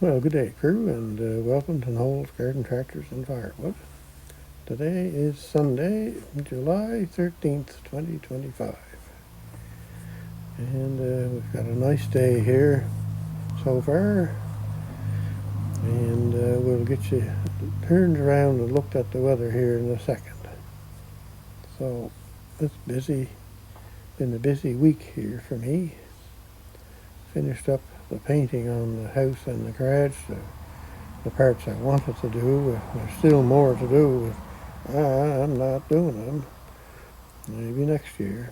Well, good day, crew, and welcome to Knowles Garden Tractors and Firewood. Today is Sunday, July 13th, 2025. And we've got a nice day here so far. And we'll get you turned around and looked at the weather here in a second. So it's been a busy week here for me. Finished up the painting on the house and the garage, the parts I wanted to do. There's still more to do. I'm not doing them. Maybe next year.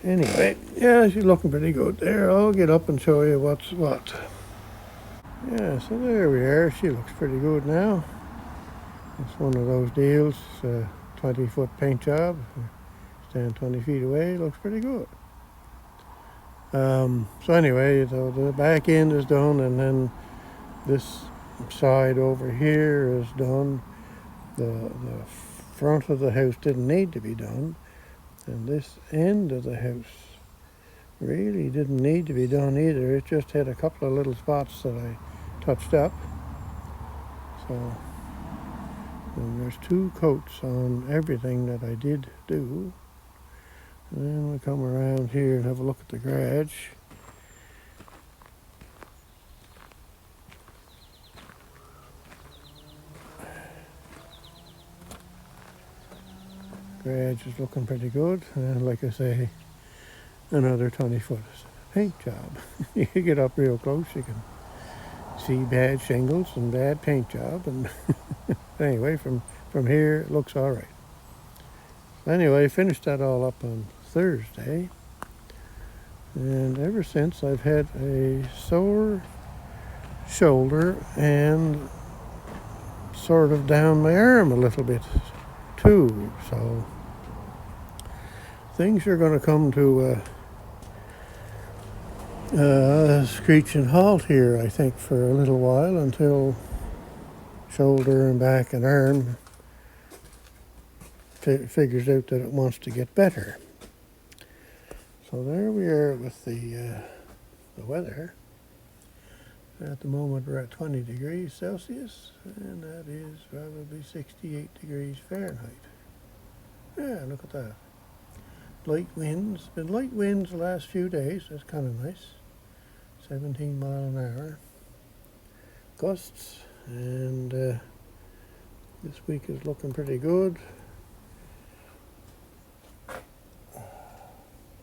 Anyway, yeah, she's looking pretty good there. I'll get up and show you what's what. Yeah, so there we are. She looks pretty good now. It's one of those deals, 20-foot paint job. Stand 20 feet away, looks pretty good. So anyway, the back end is done, and then this side over here is done. The front of the house didn't need to be done, and this end of the house really didn't need to be done either. It just had a couple of little spots that I touched up. So and there's 2 coats on everything that I did do. And then we come around here and have a look at the garage. Garage is looking pretty good, and like I say, another 20-foot paint job. You get up real close, you can see bad shingles and bad paint job, and anyway, from here it looks all right. Anyway, finished that all up on Thursday, and ever since I've had a sore shoulder and sort of down my arm a little bit too, so things are going to come to a screeching halt here, I think, for a little while, until shoulder and back and arm figures out that it wants to get better. So there we are with the weather. At the moment we're at 20 degrees Celsius, and that is probably 68 degrees Fahrenheit. Yeah, look at that. Light winds. Been light winds the last few days. That's kind of nice. 17 mile an hour. Gusts, and this week is looking pretty good.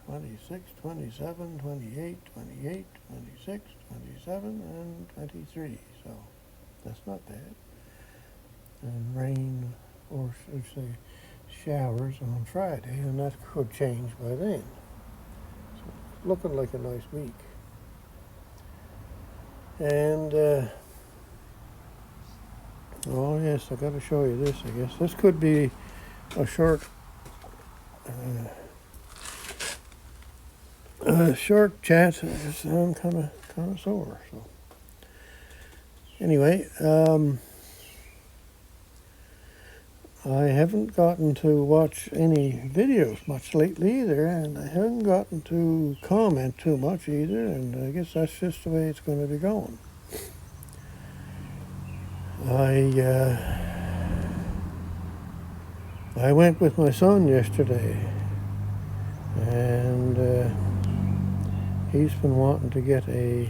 26, 27, 28, 28, 26, 27, and 23. So that's not bad. And rain, or should I say showers, on Friday, and that could change by then. So it's looking like a nice week. And oh yes, I got to show you this. I guess this could be a short chat. I'm kind of sore. So anyway, I haven't gotten to watch any videos much lately either, and I haven't gotten to comment too much either, and I guess that's just the way it's going to be going. I went with my son yesterday, and he's been wanting to get a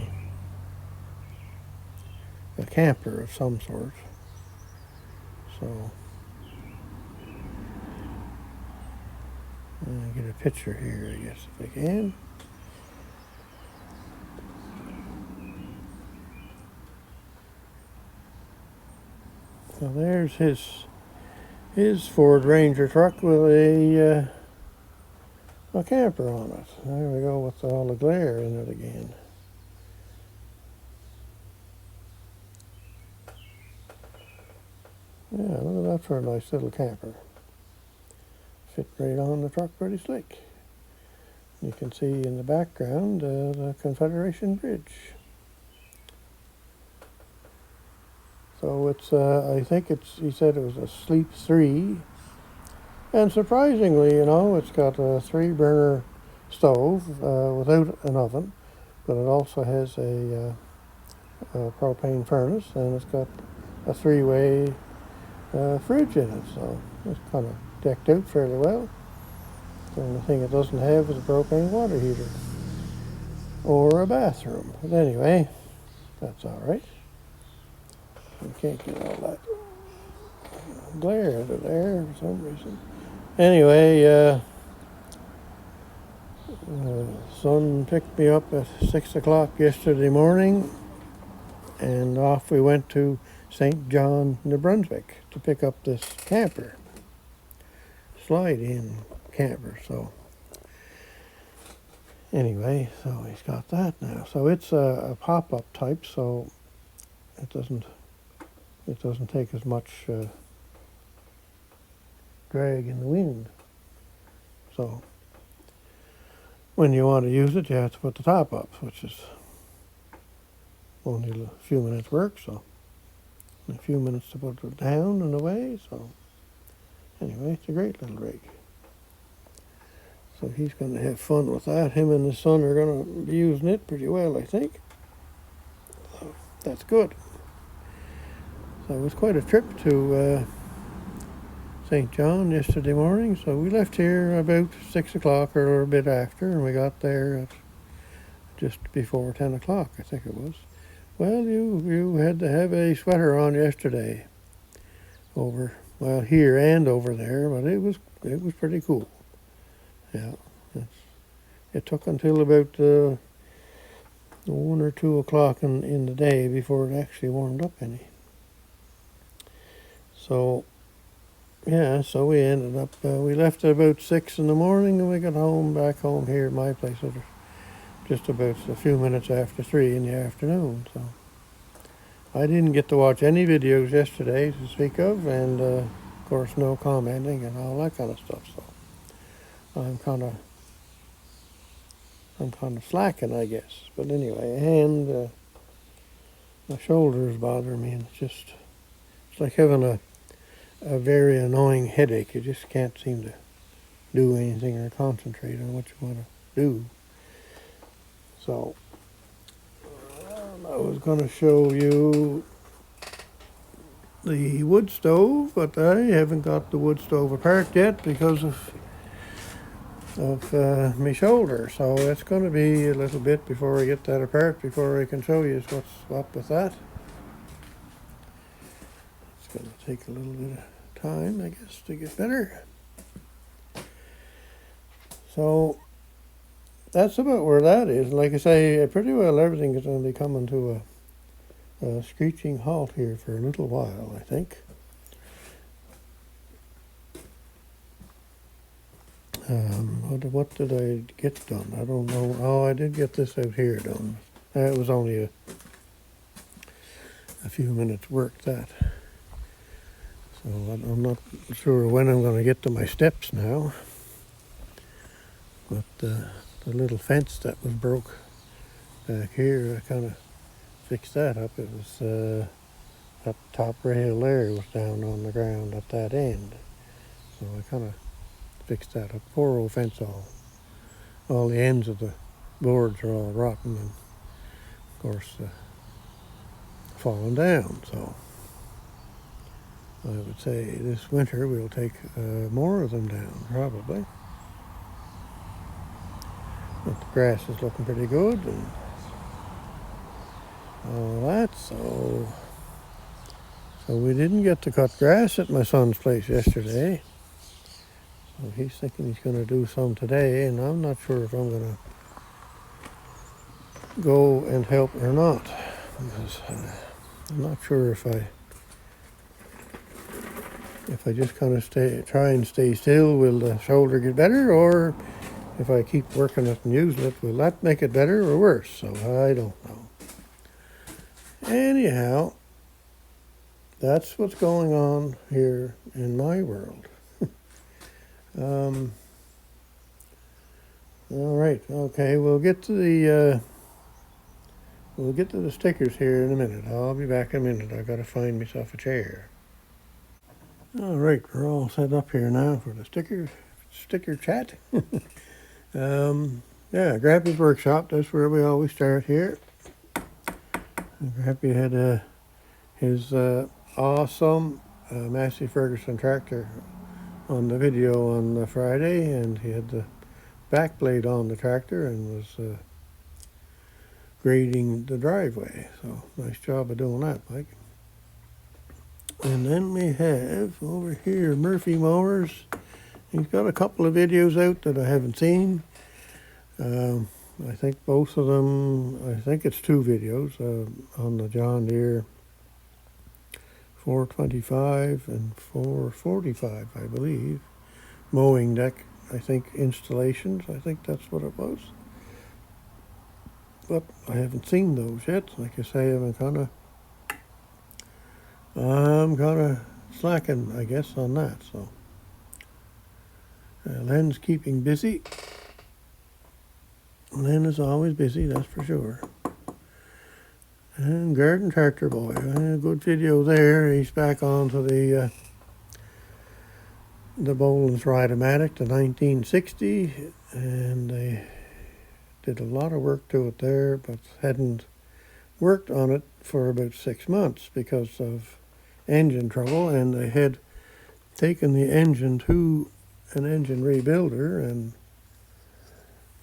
camper of some sort. So I'll get a picture here, I guess, if I can. So there's his Ford Ranger truck with a camper on it. There we go, with all the glare in it again. Yeah, look at that for a nice little camper. Fit right on the truck pretty slick. You can see in the background the Confederation Bridge. So it's, I think he said it was a Sleep 3. And surprisingly, it's got a 3-burner stove without an oven, but it also has a propane furnace, and it's got a three-way fridge in it, so it's kind of decked out fairly well. The only thing it doesn't have is a propane water heater or a bathroom. But anyway, that's all right. You can't get all that glare out of there for some reason. Anyway, son picked me up at 6 o'clock yesterday morning, and off we went to St. John, New Brunswick to pick up this camper, slide-in camper. So anyway, so he's got that now. So it's a pop-up type, so it doesn't take as much drag in the wind. So when you want to use it, you have to put the top up, which is only a few minutes work, so a few minutes to put it down and away. So anyway, it's a great little rig. So he's going to have fun with that. Him and his son are going to be using it pretty well, I think. So that's good. So it was quite a trip to St. John yesterday morning. So we left here about 6 o'clock or a bit after, and we got there at just before 10 o'clock, I think it was. Well, you had to have a sweater on yesterday here and over there, but it was pretty cool. Yeah, it took until about 1 or 2 o'clock in the day before it actually warmed up any. So yeah, so we ended up we left at about 6 in the morning, and we got back home here at my place at just about a few minutes after 3 in the afternoon. So I didn't get to watch any videos yesterday to speak of, and of course no commenting and all that kind of stuff. So I'm kind of slacking, I guess. But anyway, and my shoulders bother me, and it's like having a very annoying headache. You just can't seem to do anything or concentrate on what you want to do. So I was going to show you the wood stove, but I haven't got the wood stove apart yet because of my shoulder. So it's going to be a little bit before I get that apart, before I can show you what's up with that. It's going to take a little bit of time, I guess, to get better. So that's about where that is. Like I say, pretty well everything is going to be coming to a screeching halt here for a little while, I think. What did I get done? I don't know. Oh, I did get this out here done. It was only a few minutes work, that. So I'm not sure when I'm going to get to my steps now. But the little fence that was broke back here, I kind of fixed that up. It was that top rail there was down on the ground at that end. So I kind of fixed that up. Poor old fence, all the ends of the boards are all rotten and, of course, falling down. So I would say this winter we'll take more of them down, probably. But the grass is looking pretty good and all that. So we didn't get to cut grass at my son's place yesterday. So he's thinking he's going to do some today, and I'm not sure if I'm going to go and help or not, because I'm not sure if I just kind of try and stay still, will the shoulder get better, or if I keep working it and using it, will that make it better or worse? So I don't know. Anyhow, that's what's going on here in my world. All right, okay, we'll get to the stickers here in a minute. I'll be back in a minute. I've got to find myself a chair. All right, we're all set up here now for the sticker chat. Yeah, Grappy's Workshop, that's where we always start here. Happy had his awesome Massey Ferguson tractor on the video on Friday, and he had the back blade on the tractor and was grading the driveway. So nice job of doing that, Mike. And then we have over here Murphy Mowers. He's got a couple of videos out that I haven't seen. I think both of them, I think it's 2 videos on the John Deere 425 and 445, I believe. Mowing deck, I think installations, I think that's what it was. But I haven't seen those yet. Like I say, I'm kind of slacking, I guess, on that. So Len's keeping busy. Len is always busy, that's for sure. And Garden Tractor Boy, a good video there. He's back onto the Boland's Ride-O-Matic, the 1960, and they did a lot of work to it there, but hadn't worked on it for about 6 months because of engine trouble, and they had taken the engine to an engine rebuilder and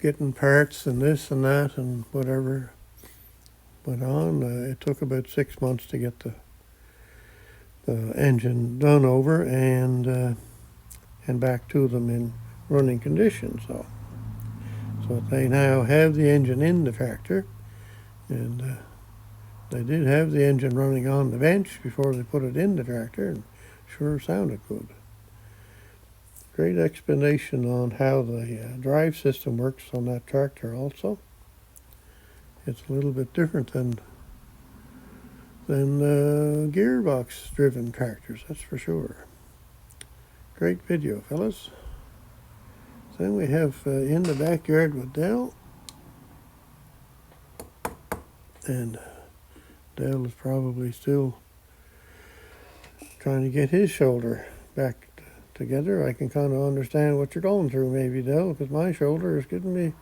getting parts and this and that and whatever went on. It took about 6 months to get the engine done over and back to them in running condition. So they now have the engine in the tractor, and they did have the engine running on the bench before they put it in the tractor, and sure sounded good. Great explanation on how the drive system works on that tractor also. It's a little bit different than gearbox driven tractors, that's for sure. Great video, fellas. Then we have In the Backyard with Dell. And Dell is probably still trying to get his shoulder back together. I can kind of understand what you're going through, maybe, Dell, because my shoulder is giving me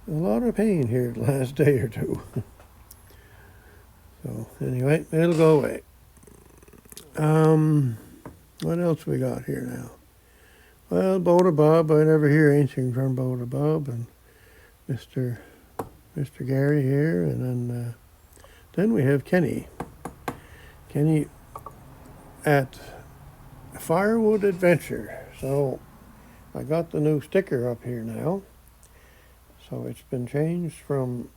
a lot of pain here the last day or two. So anyway, it'll go away. What else we got here now? Well, Boda Bob, I never hear anything from Boda Bob and Mr. Gary here, and then we have Kenny at Firewood Adventure. So I got the new sticker up here now. So it's been changed from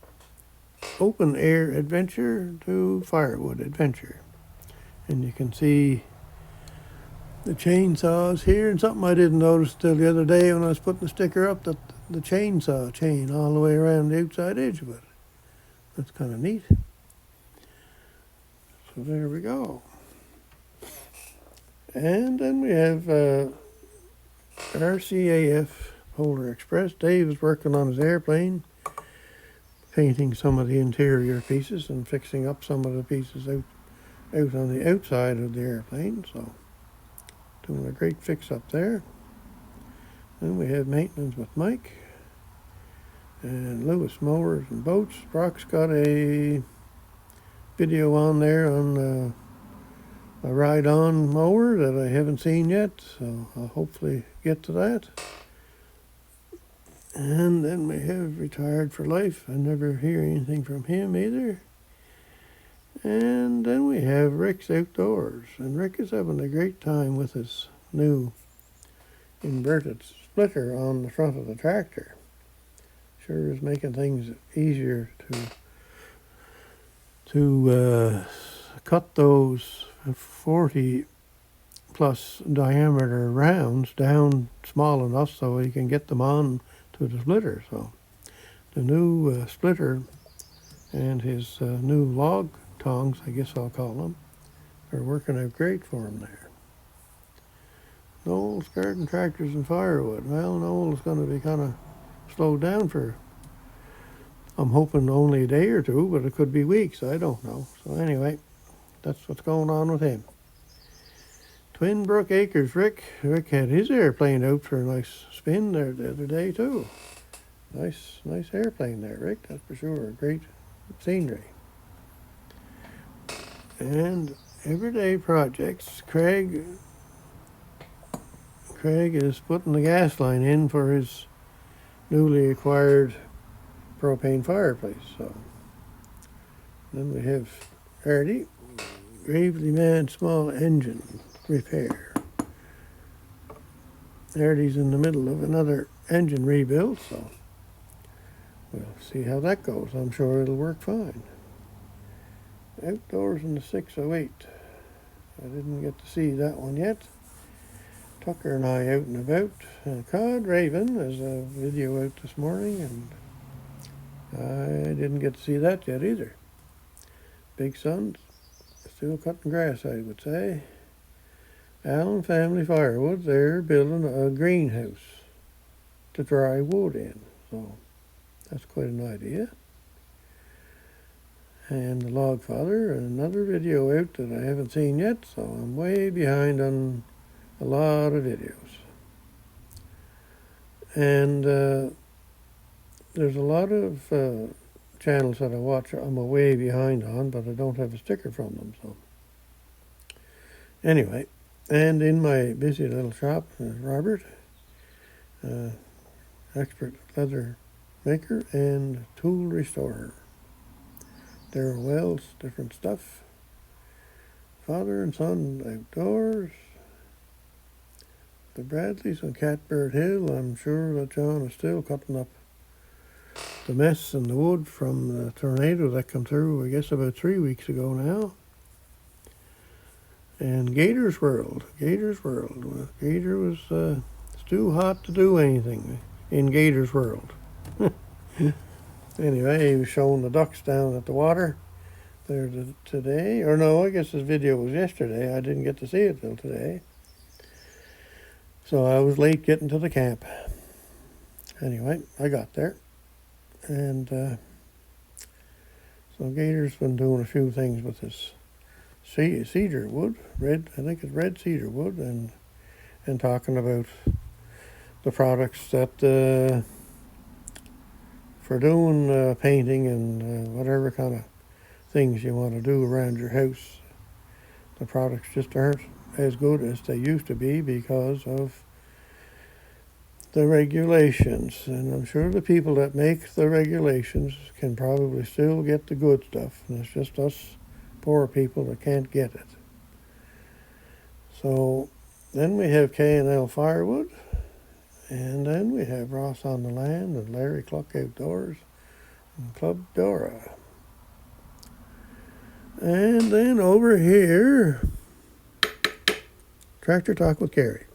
Open Air Adventure to Firewood Adventure. And you can see the chainsaws here, and something I didn't notice till the other day when I was putting the sticker up, that the chainsaw chain all the way around the outside edge of it. That's kind of neat. So there we go. And then we have RCAF Polar Express. Dave is working on his airplane, painting some of the interior pieces and fixing up some of the pieces out on the outside of the airplane. So doing a great fix up there. Then we have Maintenance with Mike and Lewis Mowers and Boats. Brock's got a video on there on a ride-on mower that I haven't seen yet, so I'll hopefully get to that. And then we have Retired for Life. I never hear anything from him either. And then we have Rick's Outdoors, and Rick is having a great time with his new inverted splitter on the front of the tractor. Sure is making things easier to cut those 40 plus diameter rounds down small enough so you can get them on to the splitter. So the new splitter and his new log tongs, I guess I'll call them, are working out great for him there. Noel's Garden Tractors and Firewood. Well, Noel's going to be kind of slowed down for, I'm hoping, only a day or two, but it could be weeks. I don't know. So anyway, that's what's going on with him. Twin Brook Acres, Rick had his airplane out for a nice spin there the other day too. Nice airplane there, Rick, that's for sure. Great scenery. And everyday projects. Craig is putting the gas line in for his newly acquired propane fireplace. So then we have Artie, Gravely Mad Small Engine Repair. Artie's in the middle of another engine rebuild, so we'll see how that goes. I'm sure it'll work fine. Outdoors in the 608. I didn't get to see that one yet. Tucker and I out and about. Cod Raven, there's a video out this morning, and I didn't get to see that yet either. Big Son's still cutting grass, I would say. Allen Family Firewood, they're building a greenhouse to dry wood in, so that's quite an idea. And the Log Father, another video out that I haven't seen yet, so I'm way behind on a lot of videos. And there's a lot of channels that I watch I'm way behind on, but I don't have a sticker from them. So anyway, and in my busy little shop, Robert, expert leather maker and tool restorer. Daryl Wells, different stuff. Father and son outdoors. The Bradleys on Catbird Hill. I'm sure that John is still cutting up the mess in the wood from the tornado that come through, I guess, about 3 weeks ago now. And Gator's World. Well, Gator was it's too hot to do anything in Gator's World. Anyway, he was showing the ducks down at the water there today. Or no, I guess this video was yesterday. I didn't get to see it till today. So I was late getting to the camp. Anyway, I got there. And so Gator's been doing a few things with this cedar wood, I think it's red cedar wood, and talking about the products that for doing painting and whatever kind of things you want to do around your house. The products just aren't as good as they used to be because of the regulations. And I'm sure the people that make the regulations can probably still get the good stuff. And it's just us poor people that can't get it. So then we have K&L Firewood. And then we have Ross on the Land and Larry Cluck Outdoors and Club Dora. And then over here, Tractor Talk with Gary.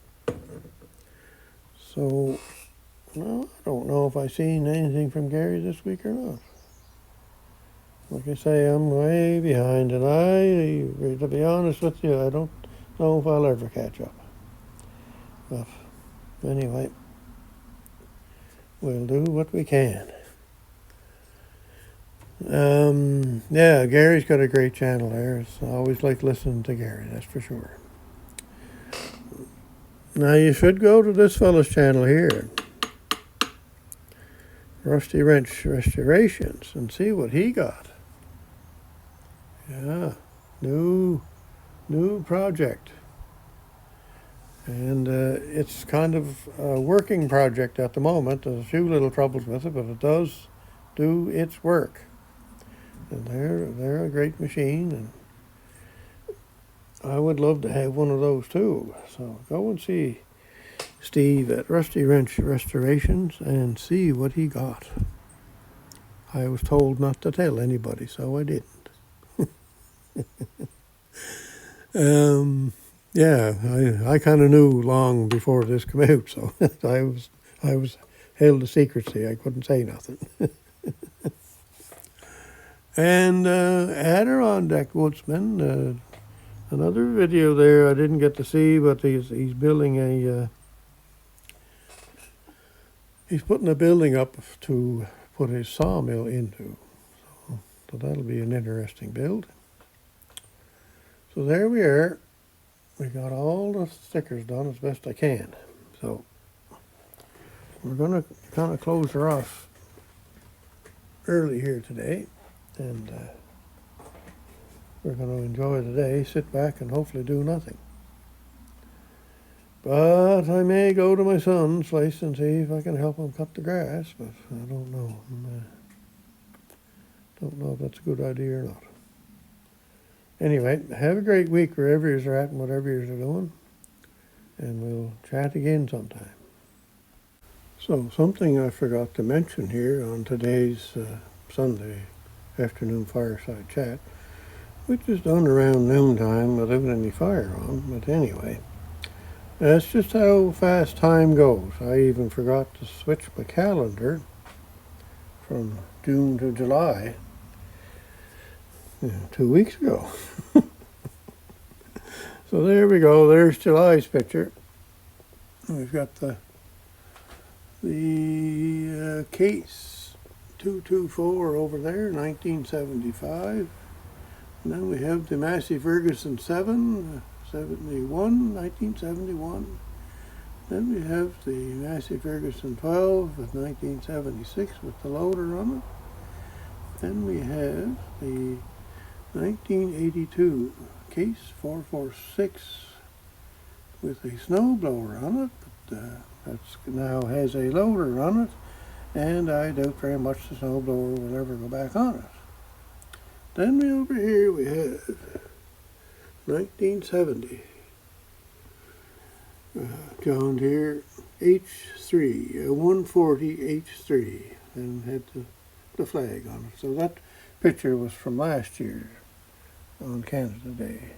So, well, I don't know if I've seen anything from Gary this week or not. Like I say, I'm way behind, and to be honest with you, I don't know if I'll ever catch up. But anyway, we'll do what we can. Yeah, Gary's got a great channel there. I always like listening to Gary, that's for sure. Now you should go to this fellow's channel here, Rusty Wrench Restorations, and see what he got. Yeah, new project. And it's kind of a working project at the moment. There's a few little troubles with it, but it does do its work. And they're a great machine, and I would love to have one of those too. So go and see Steve at Rusty Wrench Restorations and see what he got. I was told not to tell anybody, so I didn't. Yeah, I kind of knew long before this came out, so I was held to secrecy. I couldn't say nothing. And Adirondack Woodsman, another video there I didn't get to see, but he's building he's putting a building up to put his sawmill into. So that'll be an interesting build. So there we are. We got all the stickers done as best I can. So we're going to kind of close her off early here today. And we're going to enjoy the day, sit back and hopefully do nothing. But I may go to my son's place and see if I can help him cut the grass, but I don't know. Don't know if that's a good idea or not. Anyway, have a great week wherever you're at and whatever you're doing, and we'll chat again sometime. So something I forgot to mention here on today's Sunday afternoon fireside chat, which is done around noontime without any fire on, but anyway, that's just how fast time goes. I even forgot to switch my calendar from June to July 2 weeks ago. So there we go, there's July's picture. We've got the case 224 over there, 1975. And then we have the Massey Ferguson 1971. Then we have the Massey Ferguson 12 of 1976 with the loader on it. Then we have the 1982 case 446 with a snowblower on it, but that's now has a loader on it, and I doubt very much the snowblower will ever go back on it. Then over here we have 1970 John Deere H3, 140 H3, and had the flag on it. So that picture was from last year on Canada Day.